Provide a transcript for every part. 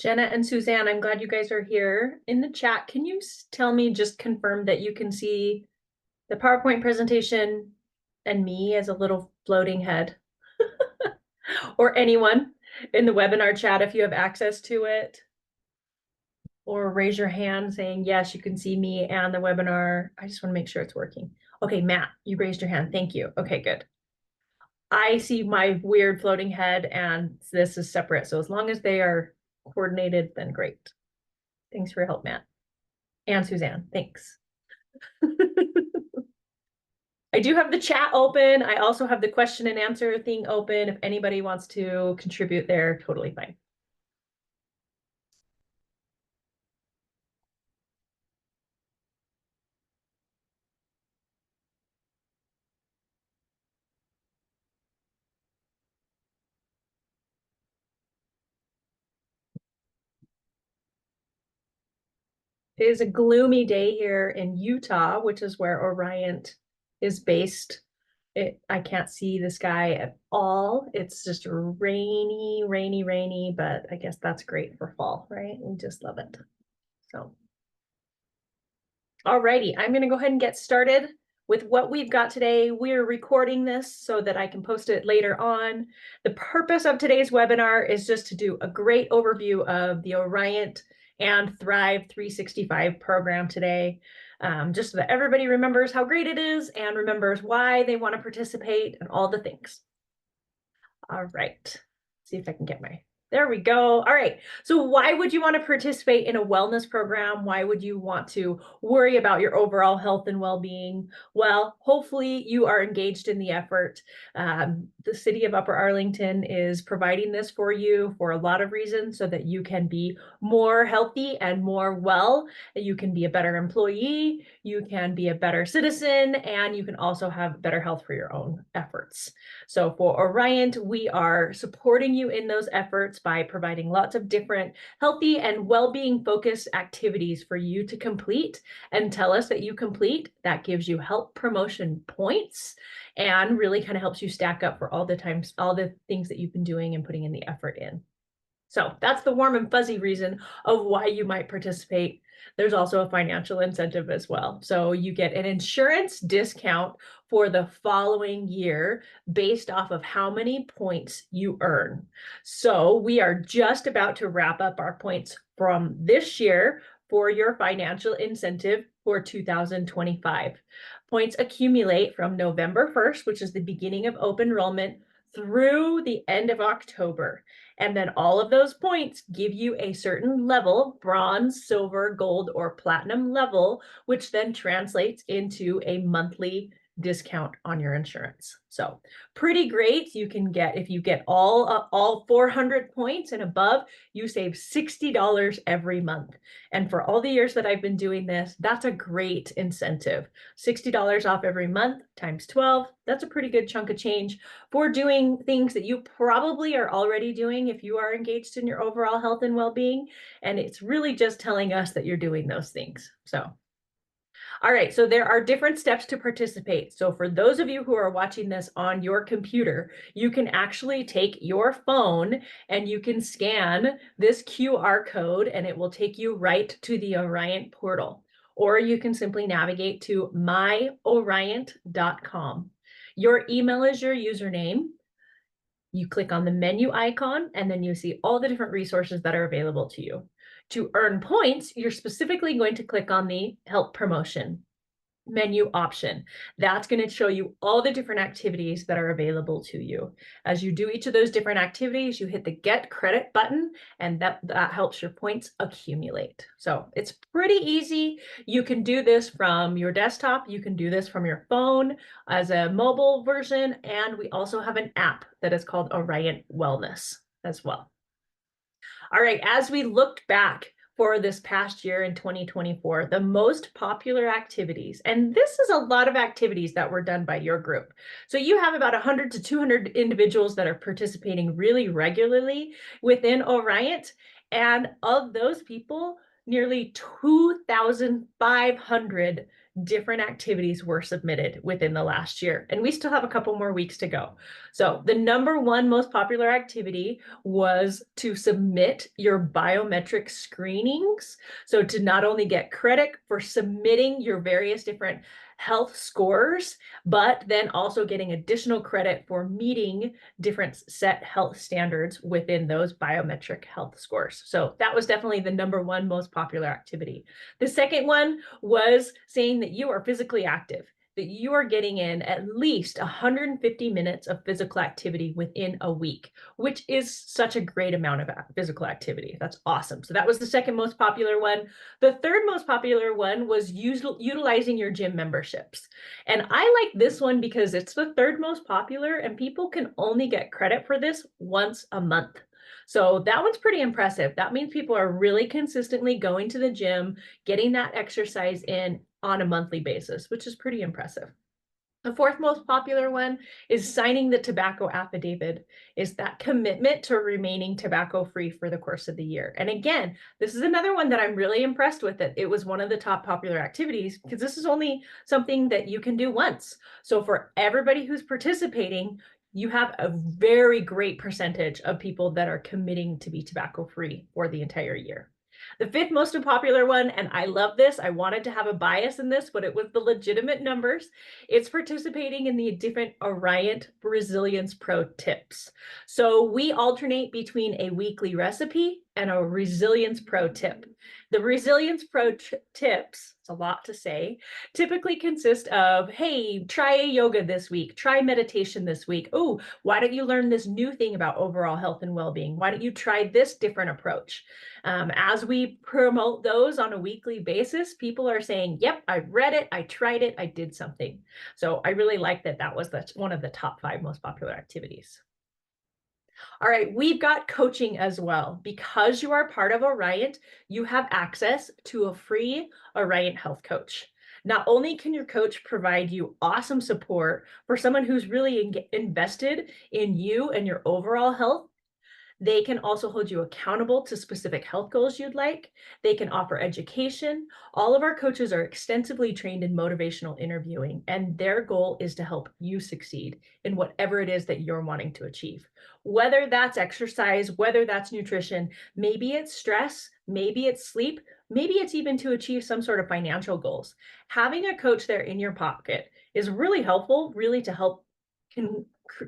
Jenna and Suzanne, I'm glad you guys are here. In the chat, can you tell me, just confirm that you can see the PowerPoint presentation and me as a little floating head? Or anyone in the webinar chat if you have access to it. Or raise your hand saying, yes, you can see me and the webinar. I just want to make sure it's working. Okay, Matt, you raised your hand. Thank you. Okay, good. I see my weird floating head and this is separate. So as long as they are coordinated, then great. Thanks for your help, Matt. And Suzanne, thanks. I do have the chat open. I also have the question and answer thing open. If anybody wants to contribute there, totally fine. It is a gloomy day here in Utah, which is where Orriant is based. I can't see the sky at all. It's just rainy, rainy, rainy, but I guess that's great for fall, right? We just love it. So, alrighty, I'm gonna go ahead and get started with what we've got today. We're recording this so that I can post it later on. The purpose of today's webinar is just to do a great overview of the Orriant and Thrive 365 program today, just so that everybody remembers how great it is and remembers why they want to participate and all the things. All right, see if I can get there we go. All right. So why would you want to participate in a wellness program? Why would you want to worry about your overall health and well-being? Well, hopefully you are engaged in the effort. The city of Upper Arlington is providing this for you for a lot of reasons so that you can be more healthy and more well. You can be a better employee, you can be a better citizen, and you can also have better health for your own efforts. So for Orriant, we are supporting you in those efforts by providing lots of different healthy and well-being focused activities for you to complete and tell us that you complete. That gives you health promotion points and really kind of helps you stack up for all the things that you've been doing and putting in the effort in. So that's the warm and fuzzy reason of why you might participate. There's also a financial incentive as well. So you get an insurance discount for the following year based off of how many points you earn. So we are just about to wrap up our points from this year for your financial incentive for 2025. Points accumulate from November 1st, which is the beginning of open enrollment, through the end of October. And then all of those points give you a certain level, bronze, silver, gold, or platinum level, which then translates into a monthly discount on your insurance. So pretty great. You can get, if you get all 400 points and above, you save $60 every month. And for all the years that I've been doing this, that's a great incentive. $60 off every month times 12. That's a pretty good chunk of change for doing things that you probably are already doing if you are engaged in your overall health and well-being. And it's really just telling us that you're doing those things. So all right, so there are different steps to participate. So for those of you who are watching this on your computer, you can actually take your phone and you can scan this QR code and it will take you right to the Orriant portal. Or you can simply navigate to myOrriant.com. Your email is your username. You click on the menu icon and then you see all the different resources that are available to you. To earn points, you're specifically going to click on the Help Promotion menu option. That's going to show you all the different activities that are available to you. As you do each of those different activities, you hit the Get Credit button, and that helps your points accumulate. So it's pretty easy. You can do this from your desktop. You can do this from your phone as a mobile version, and we also have an app that is called Orriant Wellness as well. All right, as we looked back for this past year in 2024, the most popular activities, and this is a lot of activities that were done by your group. So you have about 100 to 200 individuals that are participating really regularly within Orriant. And of those people, nearly 2,500 different activities were submitted within the last year. And we still have a couple more weeks to go. So the number one most popular activity was to submit your biometric screenings. So to not only get credit for submitting your various different health scores, but then also getting additional credit for meeting different set health standards within those biometric health scores. So that was definitely the number one most popular activity. The second one was saying that you are physically active, that you are getting in at least 150 minutes of physical activity within a week, which is such a great amount of physical activity. That's awesome. So that was the second most popular one. The third most popular one was utilizing your gym memberships. And I like this one because it's the third most popular and people can only get credit for this once a month. So that one's pretty impressive. That means people are really consistently going to the gym, getting that exercise in on a monthly basis, which is pretty impressive. The fourth most popular one is signing the tobacco affidavit, is that commitment to remaining tobacco-free for the course of the year. And again, this is another one that I'm really impressed with. It was one of the top popular activities because this is only something that you can do once. So for everybody who's participating, you have a very great percentage of people that are committing to be tobacco-free for the entire year. The fifth most popular one, and I love this, I wanted to have a bias in this, but it was the legitimate numbers. It's participating in the different Orriant Resilience Pro tips. So we alternate between a weekly recipe and a Resilience Pro tip. The Resilience Pro tips, it's a lot to say, typically consist of, hey, try yoga this week, try meditation this week. Oh, why don't you learn this new thing about overall health and well-being? Why don't you try this different approach? As we promote those on a weekly basis, people are saying, yep, I read it, I tried it, I did something. So I really like that that was one of the top 5 most popular activities. All right, we've got coaching as well. Because you are part of Orriant, you have access to a free Orriant health coach. Not only can your coach provide you awesome support for someone who's really invested in you and your overall health, they can also hold you accountable to specific health goals you'd like. They can offer education. All of our coaches are extensively trained in motivational interviewing, and their goal is to help you succeed in whatever it is that you're wanting to achieve. Whether that's exercise, whether that's nutrition, maybe it's stress, maybe it's sleep, maybe it's even to achieve some sort of financial goals. Having a coach there in your pocket is really helpful, really to help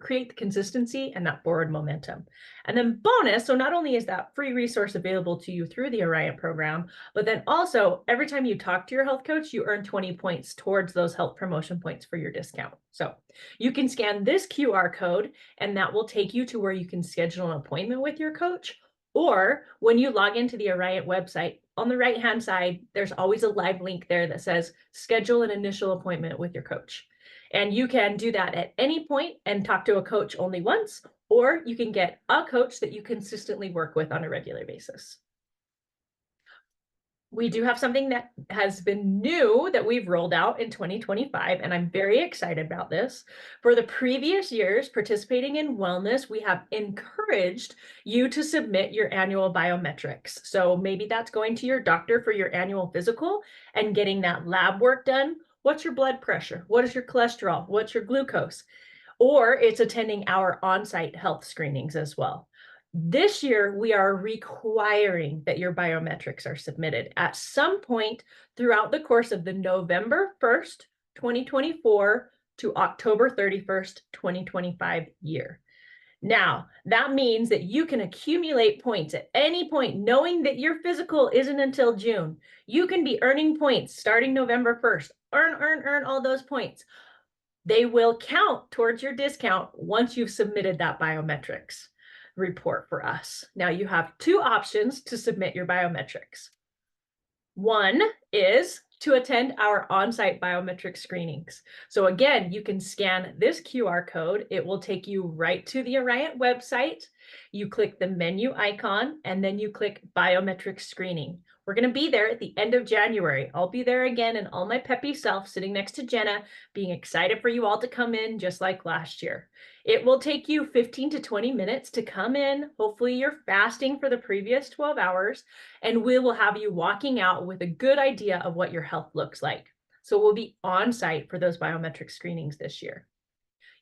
create the consistency and that forward momentum. And then bonus, so not only is that free resource available to you through the Orriant program, but then also every time you talk to your health coach, you earn 20 points towards those health promotion points for your discount. So you can scan this QR code and that will take you to where you can schedule an appointment with your coach. Or when you log into the Orriant website, on the right-hand side, there's always a live link there that says schedule an initial appointment with your coach. And you can do that at any point and talk to a coach only once, or you can get a coach that you consistently work with on a regular basis. We do have something that has been new that we've rolled out in 2025, and I'm very excited about this. For the previous years participating in wellness, we have encouraged you to submit your annual biometrics. So maybe that's going to your doctor for your annual physical and getting that lab work done. What's your blood pressure? What is your cholesterol? What's your glucose? Or it's attending our on-site health screenings as well. This year, we are requiring that your biometrics are submitted at some point throughout the course of the November 1st, 2024 to October 31st, 2025 year. Now, that means that you can accumulate points at any point, knowing that your physical isn't until June. You can be earning points starting November 1st. Earn all those points. They will count towards your discount once you've submitted that biometrics report for us. Now you have 2 options to submit your biometrics. One is to attend our on-site biometric screenings. So again, you can scan this QR code. It will take you right to the Orriant website. You click the menu icon and then you click biometric screening. We're going to be there at the end of January. I'll be there again in all my peppy self, sitting next to Jenna, being excited for you all to come in just like last year. It will take you 15 to 20 minutes to come in. Hopefully you're fasting for the previous 12 hours, and we will have you walking out with a good idea of what your health looks like. So we'll be on site for those biometric screenings this year.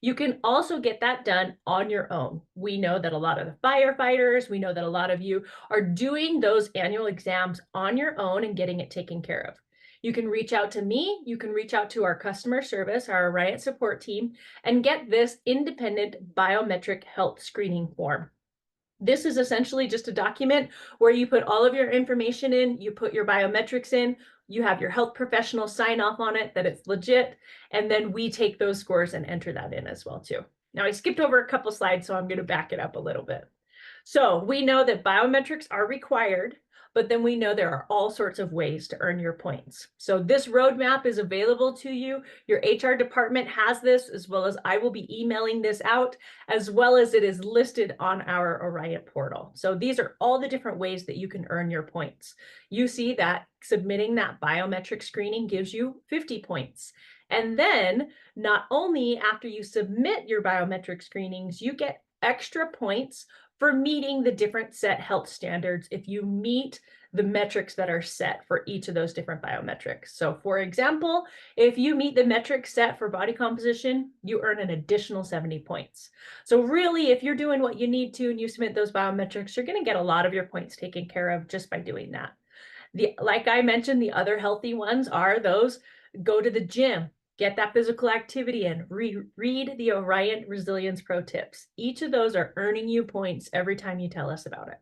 You can also get that done on your own. We know that a lot of the firefighters, we know that a lot of you are doing those annual exams on your own and getting it taken care of. You can reach out to me, you can reach out to our customer service, our Orriant support team, and get this independent biometric health screening form. This is essentially just a document where you put all of your information in, you put your biometrics in, you have your health professional sign off on it that it's legit, and then we take those scores and enter that in as well too. Now I skipped over a couple slides, so I'm going to back it up a little bit. So we know that biometrics are required, but then we know there are all sorts of ways to earn your points. So this roadmap is available to you. Your HR department has this, as well as I will be emailing this out, as well as it is listed on our Orriant portal. So these are all the different ways that you can earn your points. You see that submitting that biometric screening gives you 50 points. And then not only after you submit your biometric screenings, you get extra points for meeting the different set health standards if you meet the metrics that are set for each of those different biometrics. So for example, if you meet the metrics set for body composition, you earn an additional 70 points. So really, if you're doing what you need to and you submit those biometrics, you're going to get a lot of your points taken care of just by doing that. Like I mentioned, the other healthy ones are those: go to the gym, get that physical activity in, read the Orriant Resilience Pro tips. Each of those are earning you points every time you tell us about it.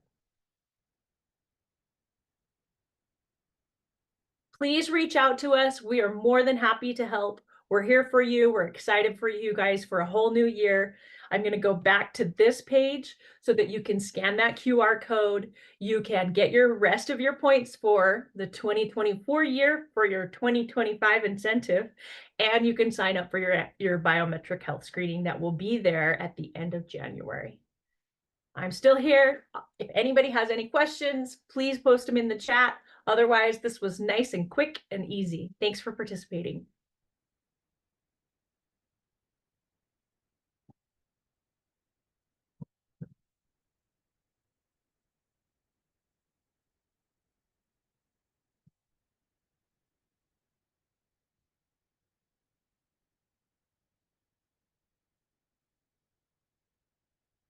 Please reach out to us. We are more than happy to help. We're here for you. We're excited for you guys for a whole new year. I'm going to go back to this page so that you can scan that QR code. You can get your rest of your points for the 2024 year for your 2025 incentive, and you can sign up for your biometric health screening that will be there at the end of January. I'm still here. If anybody has any questions, please post them in the chat. Otherwise, this was nice and quick and easy. Thanks for participating.